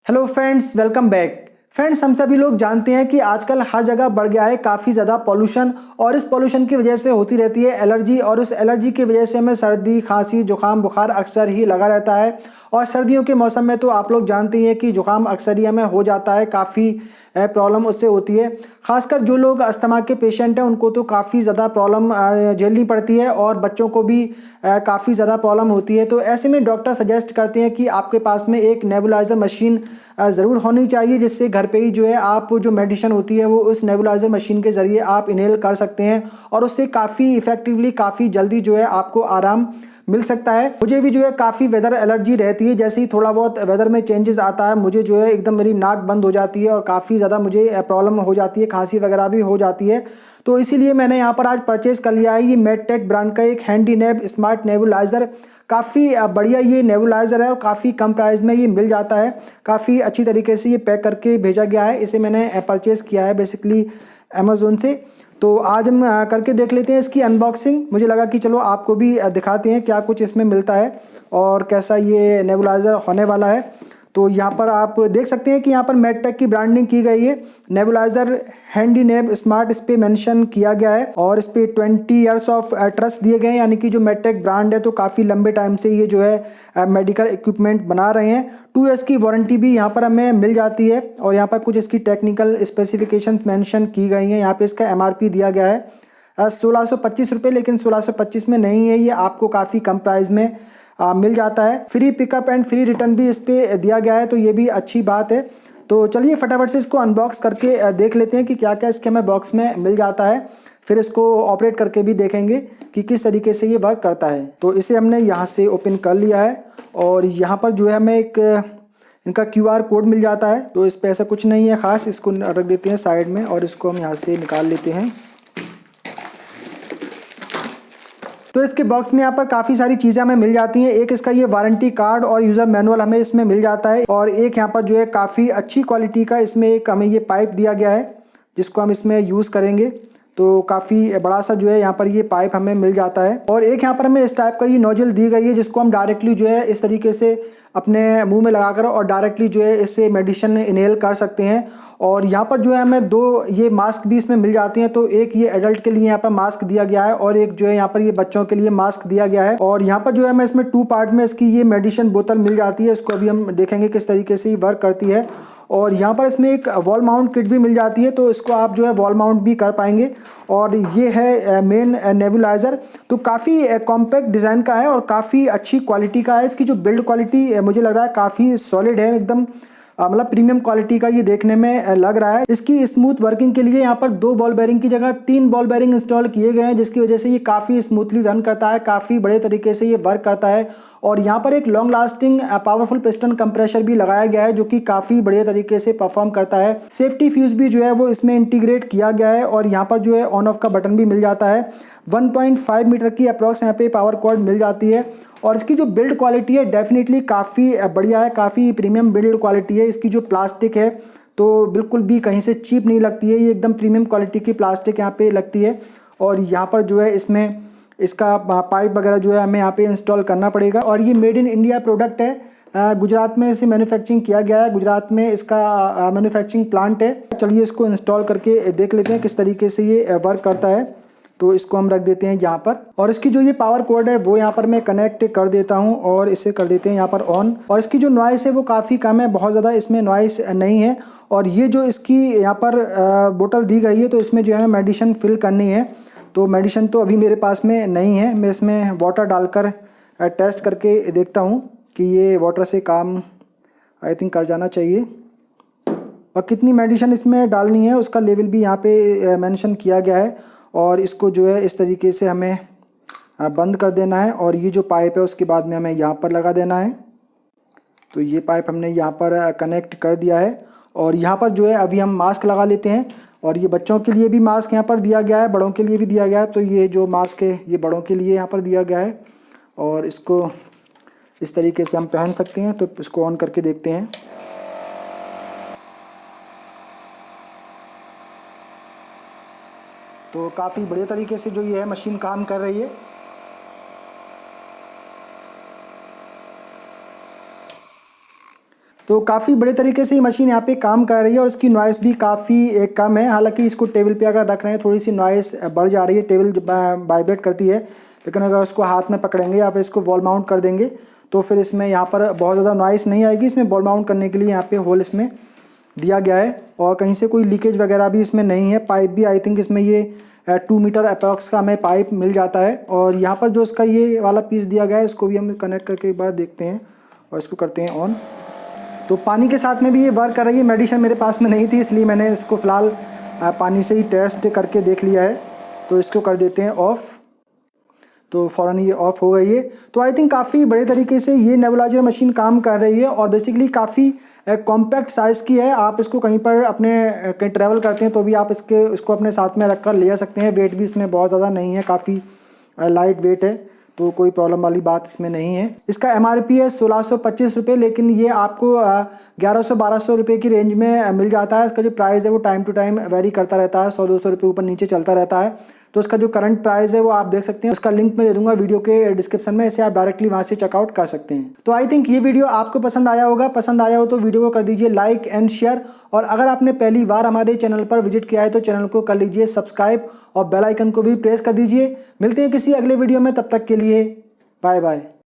Hello friends, welcome back. Friends, हम सभी लोग जानते हैं कि आजकल हर जगह बढ़ गया है काफ़ी ज़्यादा पॉल्यूशन, और इस पॉल्यूशन की वजह से होती रहती है एलर्जी, और उस एलर्जी की वजह से हमें सर्दी, खांसी, जुकाम, बुखार अक्सर ही लगा रहता है। और सर्दियों के मौसम में तो आप लोग जानते ही हैं कि जुकाम अक्सर ही हमें हो जाता है, काफ़ी प्रॉब्लम उससे होती है। खासकर जो लोग अस्थमा के पेशेंट हैं उनको तो काफ़ी ज़्यादा प्रॉब्लम झेलनी पड़ती है, और बच्चों को भी काफ़ी ज़्यादा प्रॉब्लम होती है। तो ऐसे में डॉक्टर सजेस्ट करते हैं कि आपके पास में एक नेबुलाइज़र मशीन ज़रूर होनी चाहिए, जिससे घर पे ही जो है आप जो मेडिसिन होती है वो उस नेबुलाइज़र मशीन के ज़रिए आप इनहेल कर सकते हैं, और उससे काफ़ी इफ़ेक्टिवली, काफ़ी जल्दी जो है आपको आराम मिल सकता है। मुझे भी जो है काफ़ी वेदर एलर्जी रहती है, जैसे ही थोड़ा बहुत वेदर में चेंजेस आता है मुझे जो है एकदम मेरी नाक बंद हो जाती है और काफ़ी ज़्यादा मुझे प्रॉब्लम हो जाती है, खांसी वगैरह भी हो जाती है। तो इसीलिए मैंने यहाँ पर आज परचेज़ कर लिया है ये मेडटेक ब्रांड का एक हैंडी नेब स्मार्ट नेबुलाइज़र। काफ़ी बढ़िया ये नेबुलाइज़र है और काफ़ी कम प्राइस में ये मिल जाता है। काफ़ी अच्छी तरीके से ये पैक करके भेजा गया है। इसे मैंने परचेज़ किया है बेसिकली अमेज़ोन से। तो आज हम करके देख लेते हैं इसकी अनबॉक्सिंग। मुझे लगा कि चलो आपको भी दिखाते हैं क्या कुछ इसमें मिलता है और कैसा ये नेबुलाइज़र होने वाला है। तो यहाँ पर आप देख सकते हैं कि यहाँ पर मेडटेक की ब्रांडिंग की गई है। नेबुलाइज़र हैंडी नेब स्मार्ट इस पे मेंशन किया गया है, और इस पे 20 ईयर्स ऑफ ट्रस्ट दिए गए हैं, यानी कि जो मेडटेक ब्रांड है तो काफ़ी लंबे टाइम से ये जो है मेडिकल इक्विपमेंट बना रहे हैं। 2 ईयर्स की वारंटी भी यहाँ पर हमें मिल जाती है, और यहाँ पर कुछ इसकी टेक्निकल स्पेसिफिकेशंस मेंशन की गई हैं। यहाँ पे इसका MRP दिया गया है 1625 रुपये, लेकिन 1625 में नहीं है, ये आपको काफ़ी कम प्राइस में मिल जाता है। Free pickup and free return भी इस पे दिया गया है, तो ये भी अच्छी बात है। तो चलिए फटाफट से इसको अनबॉक्स करके देख लेते हैं कि क्या क्या इसके हमें बॉक्स में मिल जाता है। फिर इसको ऑपरेट करके भी देखेंगे कि किस तरीके से ये वर्क करता है। तो इसे हमने यहाँ से ओपन कर लिया है, और यहाँ पर जो है हमें एक इनका QR कोड मिल जाता है। तो इस पर ऐसा कुछ नहीं है ख़ास, इसको रख देते हैं साइड में और इसको हम यहाँ से निकाल लेते हैं। तो इसके बॉक्स में यहाँ पर काफ़ी सारी चीज़ें हमें मिल जाती हैं। एक इसका ये वारंटी कार्ड और यूज़र मैनुअल हमें इसमें मिल जाता है, और एक यहाँ पर जो है काफ़ी अच्छी क्वालिटी का इसमें एक हमें ये पाइप दिया गया है जिसको हम इसमें यूज़ करेंगे। तो काफ़ी बड़ा सा जो है यहाँ पर ये पाइप हमें मिल जाता है, और एक यहाँ पर हमें इस टाइप का ये नोजल दी गई है जिसको हम डायरेक्टली जो है इस तरीके से अपने मुंह में लगाकर और डायरेक्टली जो है इससे मेडिसिन इनहेल कर सकते हैं। और यहाँ पर जो है हमें 2 ये मास्क भी इसमें मिल जाती हैं। तो एक ये एडल्ट के लिए यहाँ पर मास्क दिया गया है, और एक जो है यहाँ पर ये बच्चों के लिए मास्क दिया गया है। और यहाँ पर जो है हमें इसमें 2 पार्ट में इसकी ये मेडिसिन बोतल मिल जाती है। इसको अभी हम देखेंगे किस तरीके से ये वर्क करती है। और यहाँ पर इसमें एक वॉल माउंट किट भी मिल जाती है, तो इसको आप जो है वॉल माउंट भी कर पाएंगे। और ये है मेन नेबुलाइज़र। तो काफ़ी कॉम्पैक्ट डिज़ाइन का है और काफ़ी अच्छी क्वालिटी का है। इसकी जो बिल्ड क्वालिटी मुझे लग रहा है काफ़ी सॉलिड है, एकदम मतलब प्रीमियम क्वालिटी का ये देखने में लग रहा है। इसकी स्मूथ वर्किंग के लिए यहाँ पर 2 बॉल बेरिंग की जगह 3 बॉल बेरिंग इंस्टॉल किए गए हैं, जिसकी वजह से ये काफ़ी स्मूथली रन करता है, काफ़ी बड़े तरीके से ये वर्क करता है। और यहाँ पर एक long lasting powerful piston compressor भी लगाया गया है, जो कि काफ़ी बढ़िया तरीके से परफॉर्म करता है। सेफ्टी फ्यूज भी जो है वो इसमें इंटीग्रेट किया गया है, और यहाँ पर जो है ऑन ऑफ का बटन भी मिल जाता है। 1.5 मीटर की अप्रॉक्स यहाँ पे पावर कॉर्ड मिल जाती है। और इसकी जो बिल्ड क्वालिटी है डेफिनेटली काफ़ी बढ़िया है, काफ़ी प्रीमियम बिल्ड क्वालिटी है। इसकी जो प्लास्टिक है तो बिल्कुल भी कहीं से चीप नहीं लगती है, ये एकदम प्रीमियम क्वालिटी की प्लास्टिक यहाँ पे लगती है। और यहाँ पर जो है इसमें इसका पाइप वगैरह जो है हमें यहाँ पे इंस्टॉल करना पड़ेगा। और ये मेड इन इंडिया प्रोडक्ट है, गुजरात में इसे मैन्युफैक्चरिंग किया गया है, गुजरात में इसका मैन्युफैक्चरिंग प्लांट है। चलिए इसको इंस्टॉल करके देख लेते हैं किस तरीके से ये वर्क करता है। तो इसको हम रख देते हैं यहाँ पर, और इसकी जो ये पावर कोड है वो यहाँ पर मैं कनेक्ट कर देता हूँ, और इसे कर देते हैं यहाँ पर ऑन। और इसकी जो नॉइस है वो काफ़ी कम है, बहुत ज़्यादा इसमें नॉइस नहीं है। और ये जो इसकी यहाँ पर बोतल दी गई है, तो इसमें जो है मेडिसिन फिल करनी है। तो मेडिसिन तो अभी मेरे पास में नहीं है, मैं इसमें वाटर डालकर टेस्ट करके देखता हूँ कि ये वाटर से काम आई थिंक कर जाना चाहिए। और कितनी मेडिसिन इसमें डालनी है उसका लेवल भी यहाँ पे मेंशन किया गया है। और इसको जो है इस तरीके से हमें बंद कर देना है, और ये जो पाइप है उसके बाद में हमें यहाँ पर लगा देना है। तो ये पाइप हमने यहाँ पर कनेक्ट कर दिया है, और यहाँ पर जो है अभी हम मास्क लगा लेते हैं। और ये बच्चों के लिए भी मास्क यहाँ पर दिया गया है, बड़ों के लिए भी दिया गया है। तो ये जो मास्क है ये बड़ों के लिए यहाँ पर दिया गया है, और इसको इस तरीके से हम पहन सकते हैं। तो इसको ऑन करके देखते हैं। तो काफ़ी बढ़िया तरीके से जो ये है मशीन काम कर रही है। तो काफ़ी बड़े तरीके से ये मशीन यहाँ पे काम कर रही है और इसकी नॉइस भी काफ़ी कम है। हालांकि इसको टेबल पे अगर रख रहे हैं थोड़ी सी नॉइस बढ़ जा रही है, टेबल वाइब्रेट करती है, लेकिन अगर इसको हाथ में पकड़ेंगे या फिर इसको वॉल माउंट कर देंगे तो फिर इसमें यहाँ पर बहुत ज़्यादा नॉइस नहीं आएगी। इसमें वॉल माउंट करने के लिए यहाँ पे होल इसमें दिया गया है और कहीं से कोई लीकेज वगैरह भी इसमें नहीं है। पाइप भी आई थिंक इसमें ये 2 मीटर अप्रॉक्स का हमें पाइप मिल जाता है। और यहाँ पर जो इसका ये वाला पीस दिया गया है इसको भी हम कनेक्ट करके एक बार देखते हैं और इसको करते हैं ऑन। तो पानी के साथ में भी ये वर्क कर रही है। मेडिसिन मेरे पास में नहीं थी इसलिए मैंने इसको फ़िलहाल पानी से ही टेस्ट करके देख लिया है। तो इसको कर देते हैं ऑफ़, तो फ़ौरन ये ऑफ़ हो गई है। तो आई थिंक काफ़ी बड़े तरीके से ये नेबुलाइजर मशीन काम कर रही है और बेसिकली काफ़ी कॉम्पैक्ट साइज़ की है। आप इसको कहीं पर अपने कहीं ट्रैवल करते हैं तो भी आप इसको अपने साथ में रख कर ले जा सकते हैं। वेट भी इसमें बहुत ज़्यादा नहीं है, काफ़ी लाइट वेट है, तो कोई प्रॉब्लम वाली बात इसमें नहीं है। इसका MRP है 1625 रुपये, लेकिन ये आपको 1100-1200 रुपये की रेंज में मिल जाता है। इसका जो प्राइस है वो टाइम टू टाइम वेरी करता रहता है, 100-200 रुपये ऊपर नीचे चलता रहता है। तो इसका जो करंट प्राइस है वो आप देख सकते हैं, उसका लिंक मैं दे दूंगा वीडियो के डिस्क्रिप्शन में, इसे आप डायरेक्टली वहाँ से चेकआउट कर सकते हैं। तो आई थिंक ये वीडियो आपको पसंद आया होगा। पसंद आया हो तो वीडियो को कर दीजिए लाइक एंड शेयर, और अगर आपने पहली बार हमारे चैनल पर विजिट किया है तो चैनल को कर लीजिए सब्सक्राइब और बेल आइकन को भी प्रेस कर दीजिए। मिलते हैं किसी अगले वीडियो में, तब तक के लिए बाय बाय।